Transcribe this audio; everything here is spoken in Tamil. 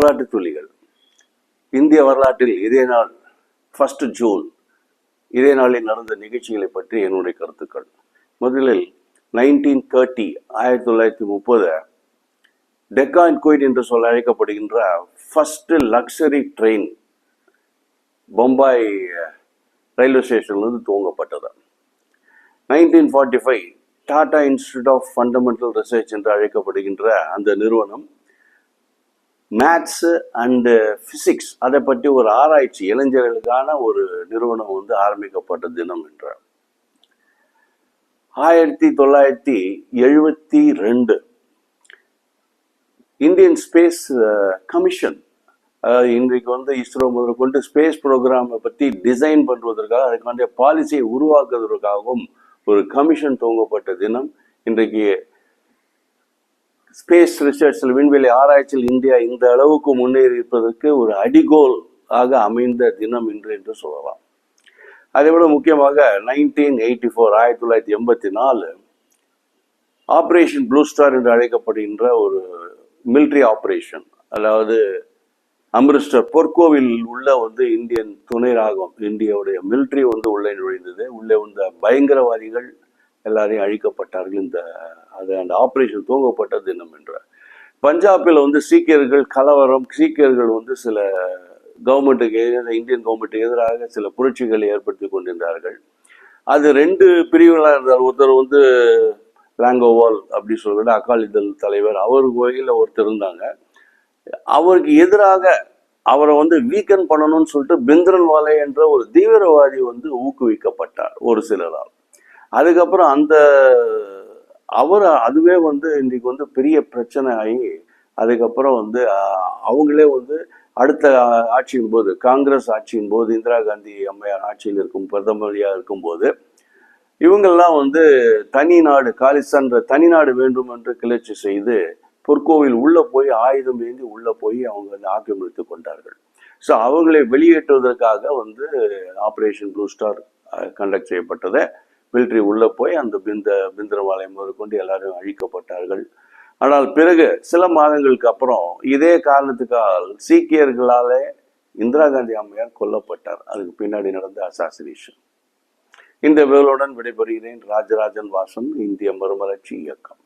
வரலாற்று துளிகள். இந்திய வரலாற்றில் இதே நாள் 1 ஜூன் இதே நாளில் நடந்த நிகழ்ச்சிகளை பற்றி என்னுடைய கருத்துக்கள். முதலில் 1930 1930 டெக்கான் குயிட் என்று சொல்ல அழைக்கப்படுகின்ற first luxury train Bombay railway ஸ்டேஷன்லேருந்து துவங்கப்பட்டது. 1945 Tata institute of fundamental research என்று அழைக்கப்படுகின்ற அந்த நிறுவனம் மேத்ஸ் அண்டு ஃபிசிக்ஸ் அதை பற்றி ஒரு ஆராய்ச்சி இளைஞர்களுக்கான ஒரு நிறுவனம் ஆரம்பிக்கப்பட்ட தினம் என்ற 1972 இந்தியன் ஸ்பேஸ் கமிஷன், இன்றைக்கு இஸ்ரோ முதல் கொண்டு ஸ்பேஸ் ப்ரோக்ராமை பற்றி டிசைன் பண்ணுவதற்காக அதுக்கான பாலிசியை உருவாக்குவதற்காகவும் ஒரு கமிஷன் துவங்கப்பட்ட தினம். இன்றைக்கு ஸ்பேஸ் ரிசர்ச்சில் விண்வெளி ஆராய்ச்சியில் இந்தியா இந்த அளவுக்கு முன்னேறி இருப்பதற்கு ஒரு அடிகோல் ஆக அமைந்த தினம் இன்று என்று சொல்லலாம். அதை விட முக்கியமாக 1984 ஆப்ரேஷன் ப்ளூ ஸ்டார் என்று அழைக்கப்படுகின்ற ஒரு மிலிட்ரி ஆப்ரேஷன், அதாவது அமிர்தசர் பொற்கோவில் உள்ள இந்தியன் துணை ராகம் இந்தியாவுடைய மிலிட்ரி உள்ளே நுழைந்தது. உள்ளே பயங்கரவாதிகள் எல்லாரையும் அழிக்கப்பட்டார்கள். அந்த ஆப்ரேஷன் துவங்கப்பட்ட தினம் என்ற பஞ்சாபில் சீக்கியர்கள் கலவரம், சீக்கியர்கள் சில கவர்மெண்ட்டுக்கு இந்தியன் கவர்மெண்ட்டுக்கு எதிராக சில புரட்சிகளை ஏற்படுத்தி கொண்டிருந்தார்கள். அது 2 பிரிவுகளாக இருந்தார். ஒருத்தர் லாங்கோவால் அப்படி சொல்லிட்டு அகாலிதள் தலைவர், அவர் வகையில் ஒருத்தர் இருந்தாங்க. அவருக்கு எதிராக அவரை வீக்கன் பண்ணணும்னு சொல்லிட்டு பிந்திரன்வாலே என்ற ஒரு தீவிரவாதி ஊக்குவிக்கப்பட்டார் ஒரு சிலரால். அதுக்கப்புறம் அதுவே இன்னைக்கு பெரிய பிரச்சனை ஆகி அதுக்கப்புறம் அவங்களே அடுத்த ஆட்சியின் போது, காங்கிரஸ் ஆட்சியின் போது, இந்திரா காந்தி அம்மையார் ஆட்சியில் இருக்கும் பிரதமரியாக இருக்கும்போது இவங்கெல்லாம் தனி நாடு, காலிஸ்தான் தனி நாடு வேண்டும் என்று கிளர்ச்சி செய்து பொற்கோவில் உள்ள போய் ஆயுதம் ஏந்தி உள்ள போய் அவங்க ஆக்கிரமித்து கொண்டார்கள். ஸோ அவங்களை வெளியேற்றுவதற்காக ஆப்ரேஷன் ப்ளூ ஸ்டார் கண்டக்ட் செய்யப்பட்டதை மிலிட்ரி உள்ள போய் அந்த பிந்திரவாலை முதற்கொண்டு எல்லாரும் அழிக்கப்பட்டார்கள். ஆனால் பிறகு சில மாதங்களுக்கு அப்புறம் இதே காரணத்துக்காக சீக்கியர்களாலே இந்திரா காந்தி அம்மையார் கொல்லப்பட்டார். அதுக்கு பின்னாடி நடந்த அசாசினேஷன். இந்த வேலுடன் விடைபெறுகிறேன். ராஜராஜன் வாசன், இந்திய மறுமலர்ச்சி இயக்கம்.